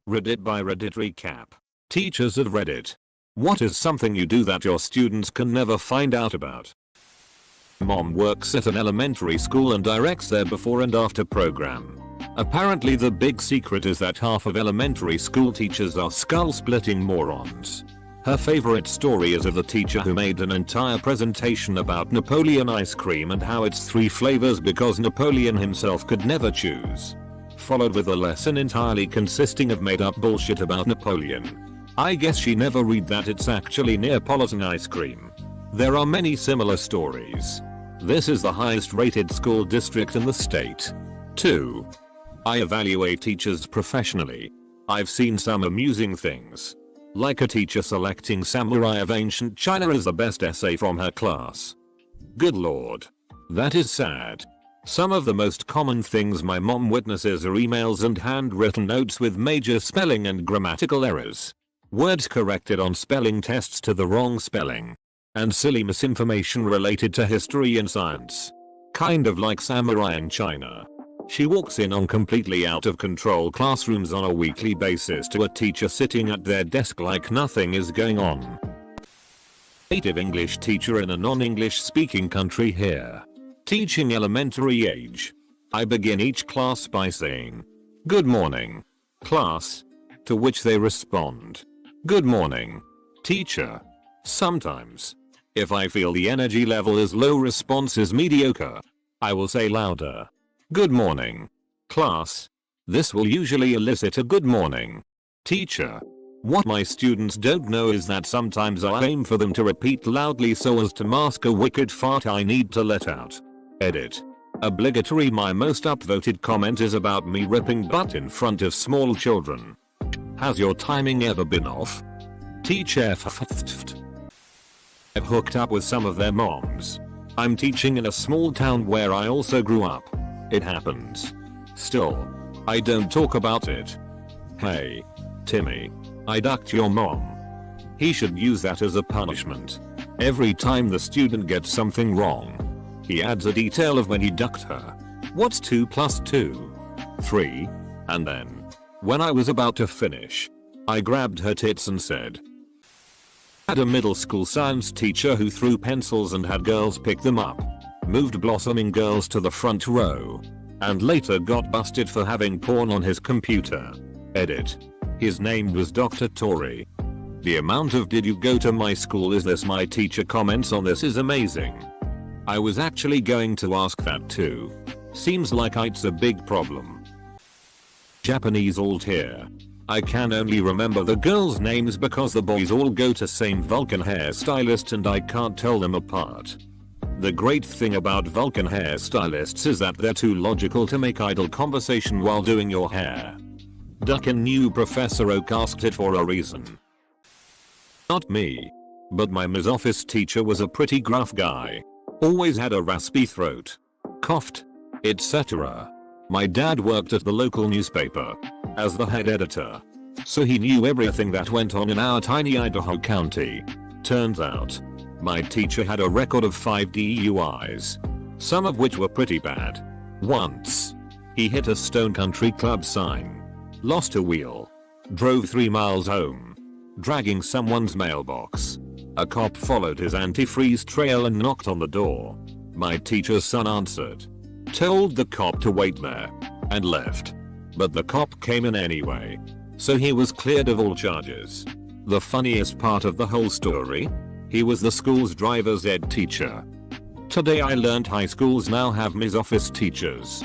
Reddit by Reddit recap. Teachers of Reddit. What is something you do that your students can never find out about? Mom works at an elementary school and directs their before and after program. Apparently the big secret is that half of elementary school teachers are skull-splitting morons. Her favorite story is of the teacher who made an entire presentation about Napoleon ice cream and how it's 3 flavors because Napoleon himself could never choose. Followed with a lesson entirely consisting of made up bullshit about Napoleon. I guess she never read that it's actually Neapolitan ice cream. There are many similar stories. This is the highest rated school district in the state. 2. I evaluate teachers professionally. I've seen some amusing things. Like a teacher selecting Samurai of Ancient China as the best essay from her class. Good lord. That is sad. Some of the most common things my mom witnesses are emails and handwritten notes with major spelling and grammatical errors. Words corrected on spelling tests to the wrong spelling. And silly misinformation related to history and science. Kind of like Samurai in China. She walks in on completely out of control classrooms on a weekly basis to a teacher sitting at their desk like nothing is going on. Native English teacher in a non-English speaking country here. Teaching elementary age. I begin each class by saying, "Good morning, class," to which they respond, "Good morning, teacher." Sometimes, if I feel the energy level is low, response is mediocre, I will say louder, "Good morning, class." This will usually elicit a "Good morning, teacher." What my students don't know is that sometimes I aim for them to repeat loudly so as to mask a wicked fart I need to let out. Edit. Obligatory. My most upvoted comment is about me ripping butt in front of small children. Has your timing ever been off? Teacher. I've hooked up with some of their moms. I'm teaching in a small town where I also grew up. It happens. Still, I don't talk about it. Hey, Timmy, I ducked your mom. He should use that as a punishment. Every time the student gets something wrong, he adds a detail of when he ducked her. What's 2 plus 2? 3. And then, when I was about to finish, I grabbed her tits and said, had a middle school science teacher who threw pencils and had girls pick them up, moved blossoming girls to the front row, and later got busted for having porn on his computer. Edit. His name was Dr. Tory. The amount of "did you go to my school is this my teacher" comments on this is amazing. I was actually going to ask that too. Seems like it's a big problem. Japanese alt here. I can only remember the girls' names because the boys all go to same Vulcan hairstylist and I can't tell them apart. The great thing about Vulcan hairstylists is that they're too logical to make idle conversation while doing your hair. Duckin' knew Professor Oak asked it for a reason. Not me. But my Ms. Office teacher was a pretty gruff guy. Always had a raspy throat. Coughed. Etc. My dad worked at the local newspaper as the head editor, so he knew everything that went on in our tiny Idaho county. Turns out, my teacher had a record of 5 DUIs, some of which were pretty bad. Once, he hit a Stone Country Club sign, lost a wheel, drove 3 miles home, dragging someone's mailbox. A cop followed his antifreeze trail and knocked on the door. My teacher's son answered, told the cop to wait there, and left. But the cop came in anyway, so he was cleared of all charges. The funniest part of the whole story? He was the school's driver's ed teacher. Today I learned high schools now have Ms. Office teachers.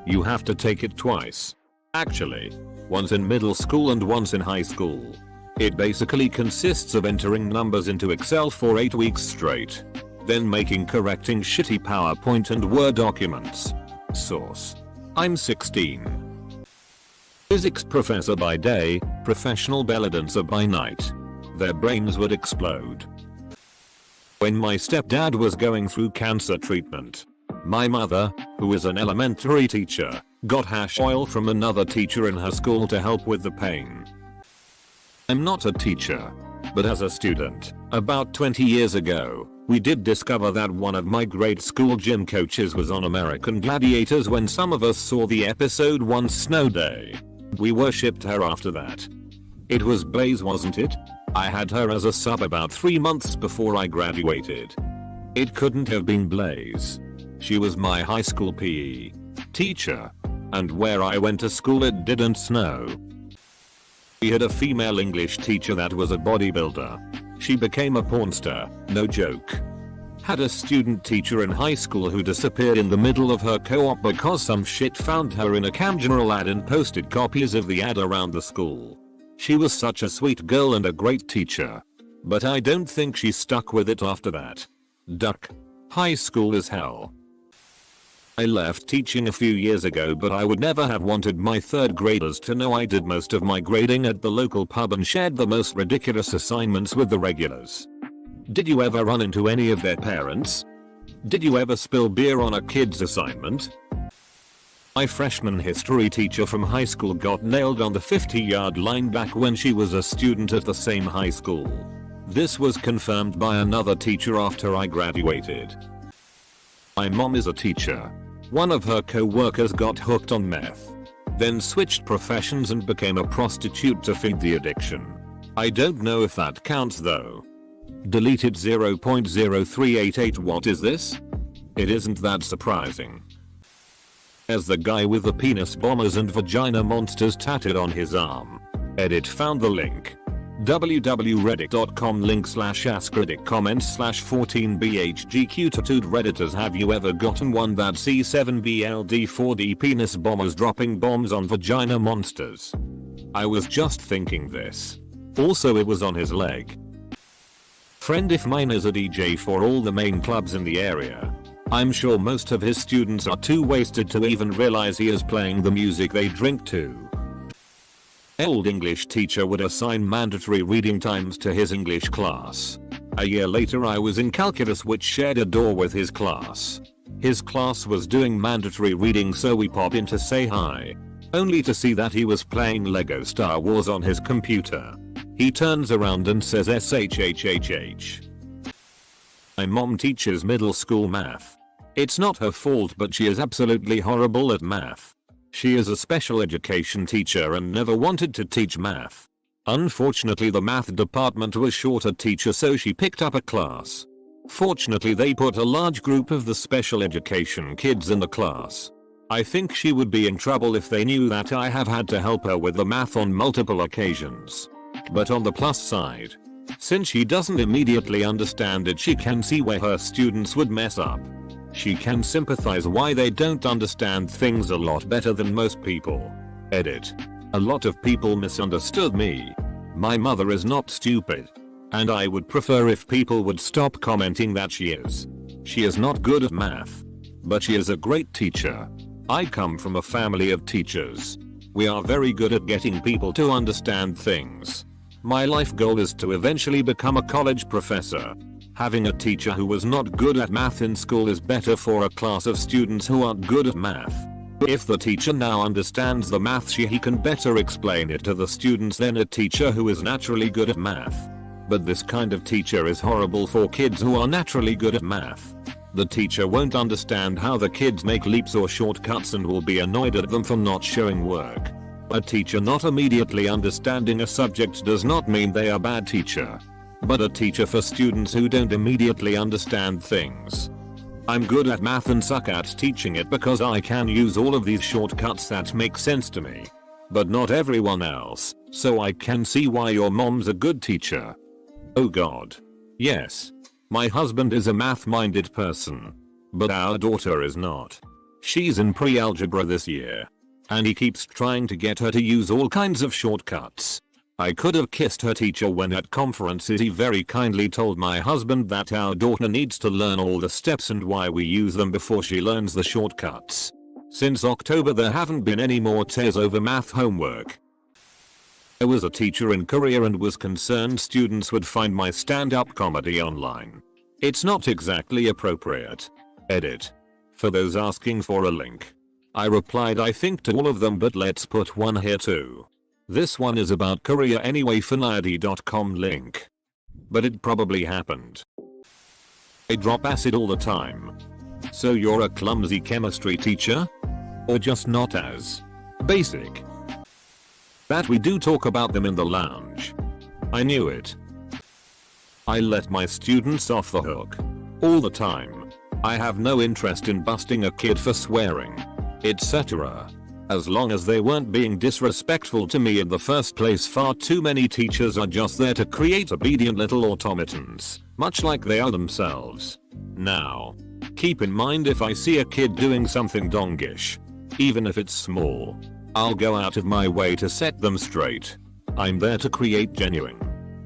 You have to take it twice. Actually, once in middle school and once in high school. It basically consists of entering numbers into Excel for 8 weeks straight, then correcting shitty PowerPoint and Word documents. Source. I'm 16. Physics professor by day, professional belly dancer by night. Their brains would explode. When my stepdad was going through cancer treatment, my mother, who is an elementary teacher, got hash oil from another teacher in her school to help with the pain. I'm not a teacher, but as a student, about 20 years ago, we did discover that one of my grade school gym coaches was on American Gladiators when some of us saw the episode One Snow Day. We worshipped her after that. It was Blaze, wasn't it? I had her as a sub about 3 months before I graduated. It couldn't have been Blaze. She was my high school PE teacher. And where I went to school it didn't snow. We had a female English teacher that was a bodybuilder. She became a porn star, no joke. Had a student teacher in high school who disappeared in the middle of her co-op because some shit found her in a CamGeneral ad and posted copies of the ad around the school. She was such a sweet girl and a great teacher. But I don't think she stuck with it after that. Duck. High school is hell. I left teaching a few years ago, but I would never have wanted my third graders to know I did most of my grading at the local pub and shared the most ridiculous assignments with the regulars. Did you ever run into any of their parents? Did you ever spill beer on a kid's assignment? My freshman history teacher from high school got nailed on the 50-yard line back when she was a student at the same high school. This was confirmed by another teacher after I graduated. My mom is a teacher. One of her co-workers got hooked on meth. Then switched professions and became a prostitute to feed the addiction. I don't know if that counts though. Deleted 0.0388. What is this? It isn't that surprising. As the guy with the penis bombers and vagina monsters tatted on his arm. Edit found the link. www.reddit.com /AskReddit comments /14bhgq tattooed redditors. Have you ever gotten one that C7BLD4D penis bombers dropping bombs on vagina monsters? I was just thinking this. Also it was on his leg. Friend if mine is a DJ for all the main clubs in the area. I'm sure most of his students are too wasted to even realize he is playing the music they drink to. Old English teacher would assign mandatory reading times to his English class. A year later I was in calculus, which shared a door with his class. His class was doing mandatory reading, so we pop in to say hi. Only to see that he was playing Lego Star Wars on his computer. He turns around and says SHHHH. My mom teaches middle school math. It's not her fault, but she is absolutely horrible at math. She is a special education teacher and never wanted to teach math. Unfortunately the math department was short a teacher, so she picked up a class. Fortunately they put a large group of the special education kids in the class. I think she would be in trouble if they knew that I have had to help her with the math on multiple occasions. But on the plus side, since she doesn't immediately understand it, she can see where her students would mess up. She can sympathize why they don't understand things a lot better than most people. Edit. A lot of people misunderstood me. My mother is not stupid. And I would prefer if people would stop commenting that she is. She is not good at math. But she is a great teacher. I come from a family of teachers. We are very good at getting people to understand things. My life goal is to eventually become a college professor. Having a teacher who was not good at math in school is better for a class of students who aren't good at math. If the teacher now understands the math, he can better explain it to the students than a teacher who is naturally good at math. But this kind of teacher is horrible for kids who are naturally good at math. The teacher won't understand how the kids make leaps or shortcuts and will be annoyed at them for not showing work. A teacher not immediately understanding a subject does not mean they are a bad teacher. But a teacher for students who don't immediately understand things. I'm good at math and suck at teaching it because I can use all of these shortcuts that make sense to me. But not everyone else, so I can see why your mom's a good teacher. Oh god. Yes. My husband is a math-minded person. But our daughter is not. She's in pre-algebra this year. And he keeps trying to get her to use all kinds of shortcuts. I could have kissed her teacher when at conferences he very kindly told my husband that our daughter needs to learn all the steps and why we use them before she learns the shortcuts. Since October there haven't been any more tears over math homework. I was a teacher in Korea and was concerned students would find my stand-up comedy online. It's not exactly appropriate. Edit. For those asking for a link. I replied I think to all of them, but let's put one here too. This one is about Korea anyway, fanID.com link. But it probably happened. I drop acid all the time. So you're a clumsy chemistry teacher? Or just not as basic? That we do talk about them in the lounge. I knew it. I let my students off the hook. All the time. I have no interest in busting a kid for swearing, etc. As long as they weren't being disrespectful to me in the first place. Far too many teachers are just there to create obedient little automatons, much like they are themselves. Now, keep in mind, if I see a kid doing something dongish, even if it's small, I'll go out of my way to set them straight. I'm there to create genuine,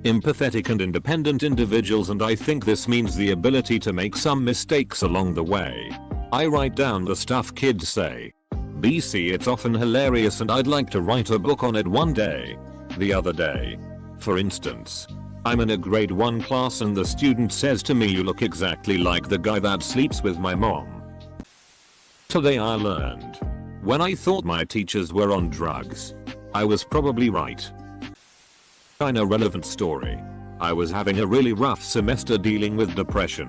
empathetic and independent individuals, and I think this means the ability to make some mistakes along the way. I write down the stuff kids say. BC, it's often hilarious and I'd like to write a book on it one day. The other day, for instance, I'm in a grade 1 class and the student says to me, "You look exactly like the guy that sleeps with my mom." Today I learned, when I thought my teachers were on drugs, I was probably right. Kinda relevant story. I was having a really rough semester dealing with depression,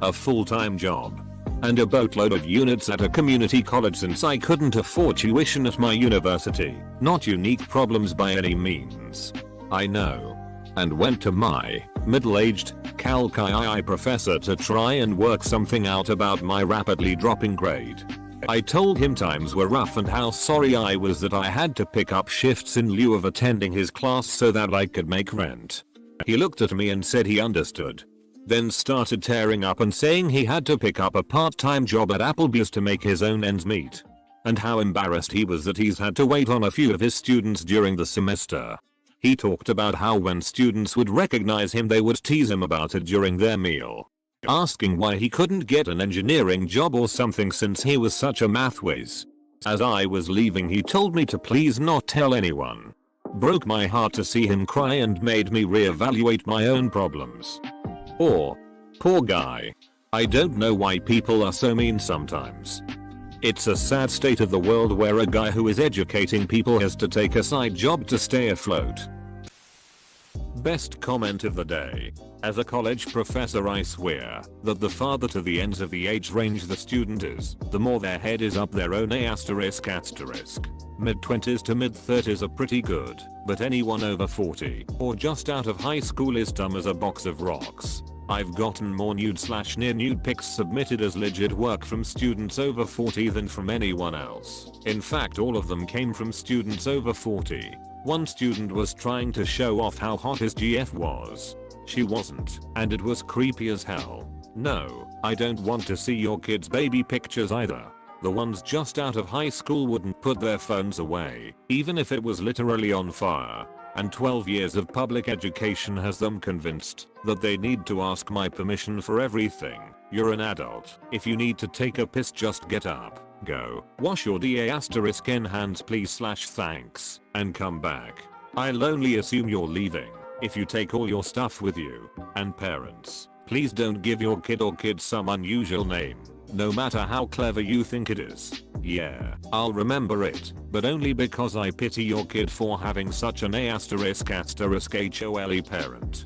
a full-time job, and a boatload of units at a community college since I couldn't afford tuition at my university. Not unique problems by any means, I know. And went to my middle-aged Calc II professor to try and work something out about my rapidly dropping grade. I told him times were rough and how sorry I was that I had to pick up shifts in lieu of attending his class so that I could make rent. He looked at me and said he understood. Then started tearing up and saying he had to pick up a part-time job at Applebee's to make his own ends meet. And how embarrassed he was that he's had to wait on a few of his students during the semester. He talked about how when students would recognize him they would tease him about it during their meal, asking why he couldn't get an engineering job or something since he was such a math whiz. As I was leaving he told me to please not tell anyone. Broke my heart to see him cry and made me reevaluate my own problems. Poor guy. I don't know why people are so mean sometimes. It's a sad state of the world where a guy who is educating people has to take a side job to stay afloat. Best comment of the day. As a college professor, I swear that the farther to the ends of the age range the student is, the more their head is up their own asterisk. Mid-20s to mid-30s are pretty good, but anyone over 40 or just out of high school is dumb as a box of rocks. I've gotten more nude/near nude pics submitted as legit work from students over 40 than from anyone else. In fact, all of them came from students over 40. One student was trying to show off how hot his GF was. She wasn't, and it was creepy as hell. No, I don't want to see your kids' baby pictures either. The ones just out of high school wouldn't put their phones away, even if it was literally on fire. And 12 years of public education has them convinced that they need to ask my permission for everything. You're an adult. If you need to take a piss, just get up, go, wash your DA**n hands please/thanks, and come back. I'll only assume you're leaving if you take all your stuff with you. And parents, please don't give your kid or kids some unusual name, no matter how clever you think it is. Yeah, I'll remember it, but only because I pity your kid for having such an ******** parent.